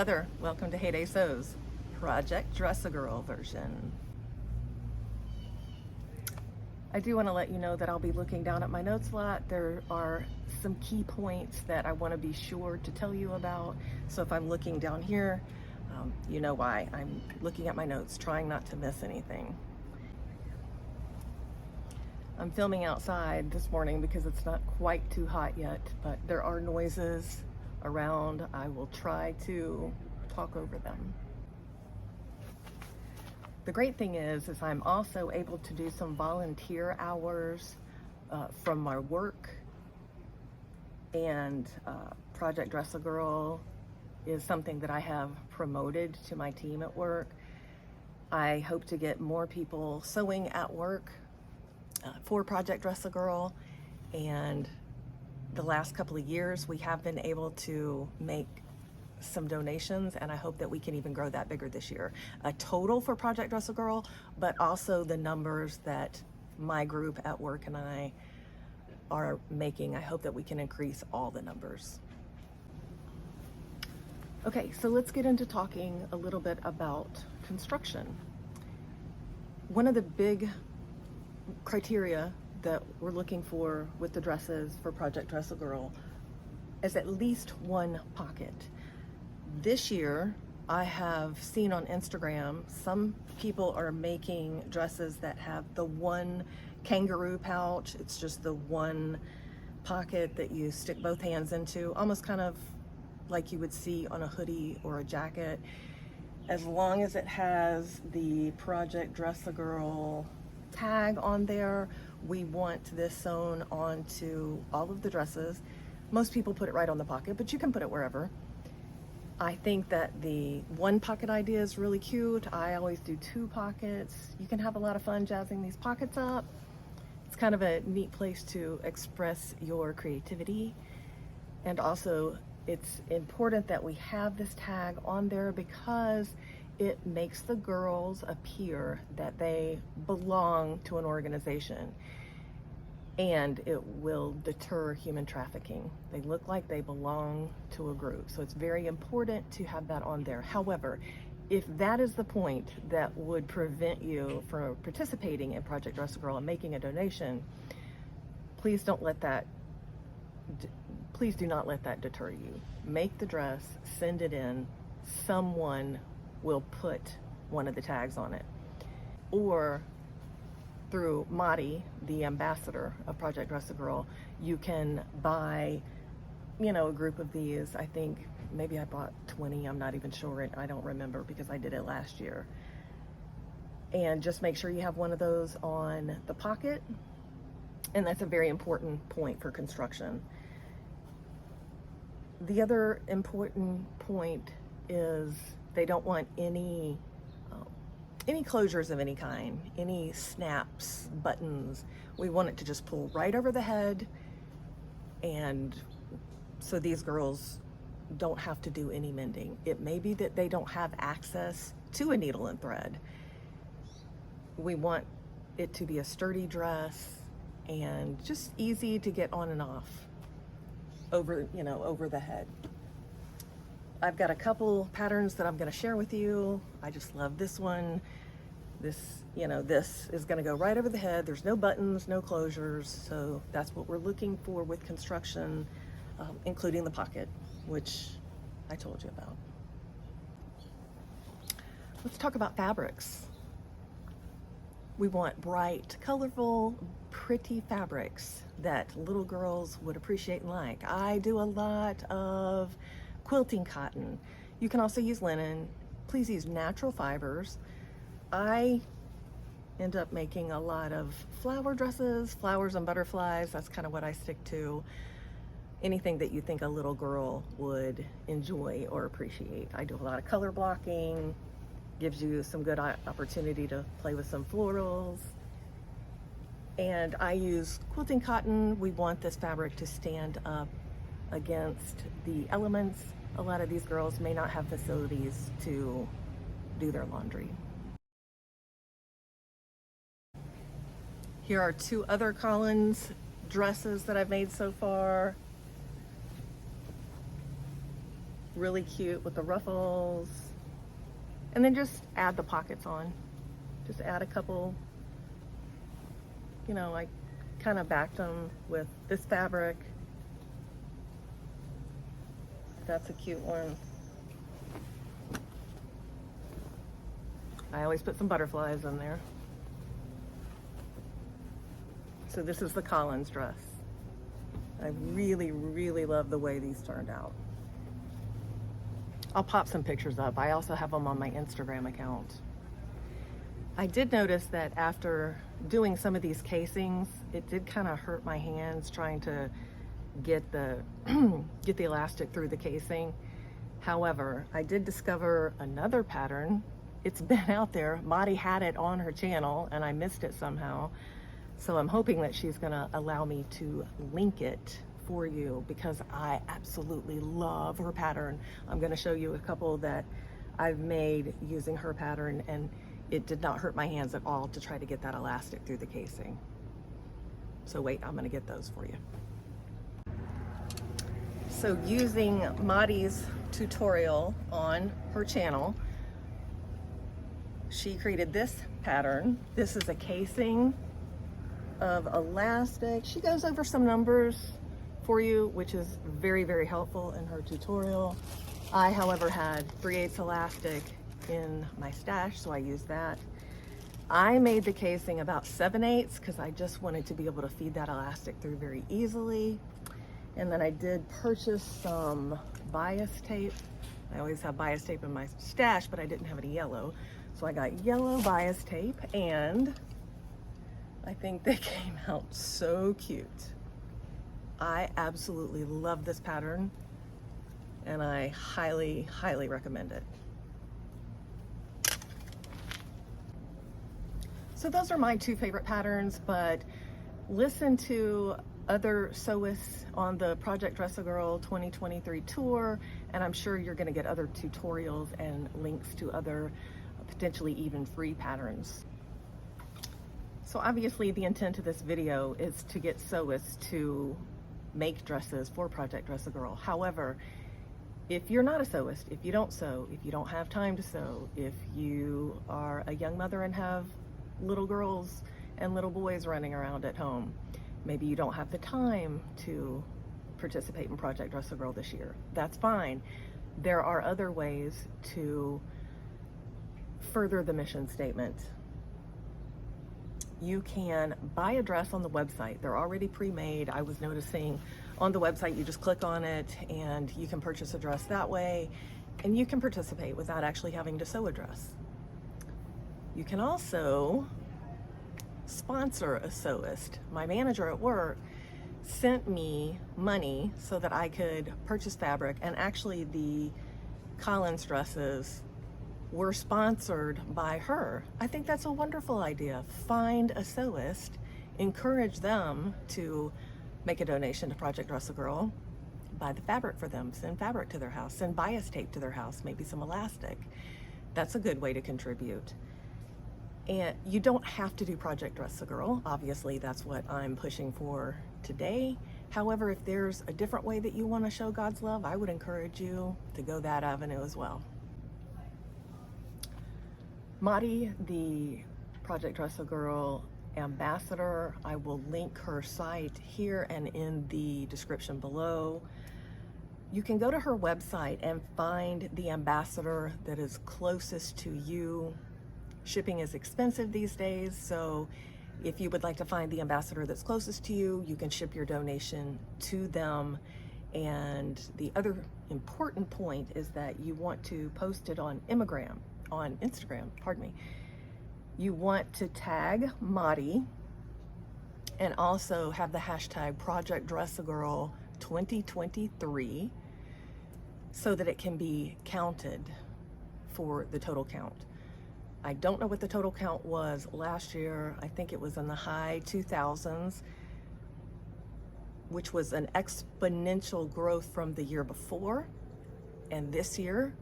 Heather. Welcome to Heyday Sews, Project Dress-A-Girl version. I do want to let you know that I'll be looking down at my notes a lot. There are some key points that I want to be sure to tell you about. So if I'm looking down here, you know why. I'm looking at my notes, trying not to miss anything. I'm filming outside this morning because it's not quite too hot yet, but there are noises around. I will try to talk over them. The great thing is I'm also able to do some volunteer hours from my work, and Project Dress-A-Girl is something that I have promoted to my team at work. I hope to get more people sewing at work for Project Dress-A-Girl, and the last couple of years we have been able to make some donations, and I hope that we can even grow that bigger this year. A total for Project Dress-A-Girl, but also the numbers that my group at work and I are making. I hope that we can increase all the numbers. Okay, so let's get into talking a little bit about construction. One of the big criteria that we're looking for with the dresses for Project Dress-A-Girl is at least one pocket. This year, I have seen on Instagram, some people are making dresses that have the one kangaroo pouch. It's just the one pocket that you stick both hands into, almost kind of like you would see on a hoodie or a jacket. As long as it has the Project Dress-A-Girl tag on there, we want this sewn onto all of the dresses. Most people put it right on the pocket, but you can put it wherever. I think that the one pocket idea is really cute. I always do two pockets. You can have a lot of fun jazzing these pockets up. It's kind of a neat place to express your creativity. And also, it's important that we have this tag on there because it makes the girls appear that they belong to an organization, and it will deter human trafficking. They look like they belong to a group. So it's very important to have that on there. However, if that is the point that would prevent you from participating in Project Dress-A-Girl and making a donation, please do not let that deter you. Make the dress, send it in, someone will put one of the tags on it. Or through Madi, the ambassador of Project Dress-A-Girl, you can buy, a group of these. I think maybe I bought 20, I'm not even sure, I don't remember because I did it last year. And just make sure you have one of those on the pocket, and that's a very important point for construction. The other important point is they don't want any closures of any kind, any snaps, buttons. We want it to just pull right over the head, and so these girls don't have to do any mending. It may be that they don't have access to a needle and thread. We want it to be a sturdy dress and just easy to get on and off over the head. I've got a couple patterns that I'm going to share with you. I just love this one. This is going to go right over the head. There's no buttons, no closures. So that's what we're looking for with construction, including the pocket, which I told you about. Let's talk about fabrics. We want bright, colorful, pretty fabrics that little girls would appreciate and like. I do a lot of quilting cotton. You can also use linen. Please use natural fibers. I end up making a lot of flower dresses, flowers and butterflies. That's kind of what I stick to. Anything that you think a little girl would enjoy or appreciate. I do a lot of color blocking. Gives you some good opportunity to play with some florals. And I use quilting cotton. We want this fabric to stand up against the elements. A lot of these girls may not have facilities to do their laundry. Here are two other Collins dresses that I've made so far. really cute with the ruffles. And then just add the pockets on. Just add a couple, you know, I kind of backed them with this fabric. That's a cute one. I always put some butterflies in there. So this is the Collins dress. I really, really love the way these turned out. I'll pop some pictures up. I also have them on my Instagram account. I did notice that after doing some of these casings, it did kind of hurt my hands trying to get the get the elastic through the casing. However, I did discover another pattern. It's been out there. Madi had it on her channel and I missed it somehow. So I'm hoping that she's gonna allow me to link it for you because I absolutely love her pattern. I'm gonna show you a couple that I've made using her pattern, and it did not hurt my hands at all to try to get that elastic through the casing. So wait, I'm gonna get those for you. So using Madi's tutorial on her channel, she created this pattern. This is a casing of elastic. She goes over some numbers for you, which is very, very helpful in her tutorial. I, however, had 3/8 elastic in my stash, so I used that. I made the casing about 7/8 because I just wanted to be able to feed that elastic through very easily. And then I did purchase some bias tape. I always have bias tape in my stash, but I didn't have any yellow. So I got yellow bias tape, and I think they came out so cute. I absolutely love this pattern, and I highly, highly recommend it. So those are my two favorite patterns, but listen to other sewists on the Project Dress a Girl 2023 tour, and I'm sure you're gonna get other tutorials and links to other potentially even free patterns. So obviously the intent of this video is to get sewists to make dresses for Project Dress a Girl. However, if you're not a sewist, if you don't sew, if you don't have time to sew, if you are a young mother and have little girls and little boys running around at home, maybe you don't have the time to participate in Project Dress a Girl this year, that's fine. There are other ways to further the mission statement. You can buy a dress on the website. They're already pre-made. I was noticing on the website, you just click on it and you can purchase a dress that way, and you can participate without actually having to sew a dress. You can also sponsor a sewist. My manager at work sent me money so that I could purchase fabric, and actually the Collins dresses were sponsored by her. I think that's a wonderful idea. Find a sewist, encourage them to make a donation to Project Dress a Girl, buy the fabric for them, send fabric to their house, send bias tape to their house, maybe some elastic. That's a good way to contribute. And you don't have to do Project Dress a Girl. Obviously, that's what I'm pushing for today. However, if there's a different way that you want to show God's love, I would encourage you to go that avenue as well. Madi, the Project Dress a Girl ambassador, I will link her site here and in the description below. You can go to her website and find the ambassador that is closest to you. Shipping is expensive these days, so if you would like to find the ambassador that's closest to you, you can ship your donation to them. And the other important point is that you want to post it on Instagram, pardon me. You want to tag Madi and also have the hashtag Project Dress a Girl 2023 so that it can be counted for the total count. I don't know what the total count was last year. I think it was in the high 2000s, which was an exponential growth from the year before. And this year,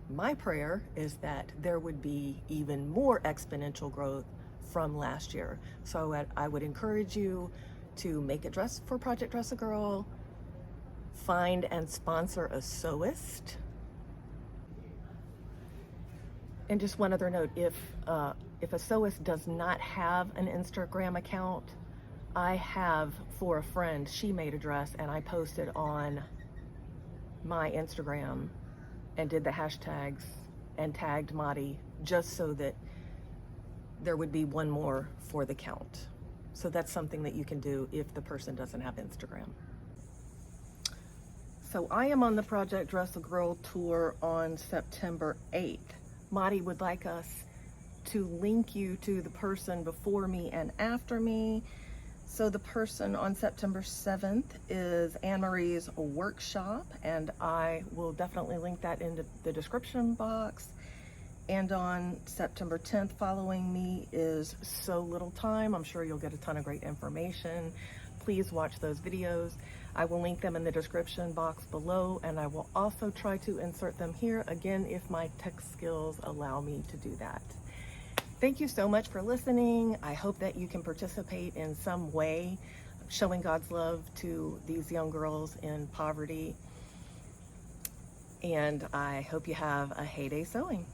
my prayer is that there would be even more exponential growth from last year. So I would encourage you to make a dress for Project Dress a Girl, find and sponsor a sewist, And just one other note, if a sewist does not have an Instagram account, I have for a friend. She made a dress and I posted on my Instagram and did the hashtags and tagged Madi just so that there would be one more for the count. So that's something that you can do if the person doesn't have Instagram. So I am on the Project Dress a Girl tour on September 8th. Madi would like us to link you to the person before me and after me. So the person on September 7th is Anne-Marie's workshop, and I will definitely link that in the description box. And on September 10th, following me, is So Little Time. I'm sure you'll get a ton of great information. Please watch those videos. I will link them in the description box below, and I will also try to insert them here, again, if my tech skills allow me to do that. Thank you so much for listening. I hope that you can participate in some way, showing God's love to these young girls in poverty. And I hope you have a heyday sewing.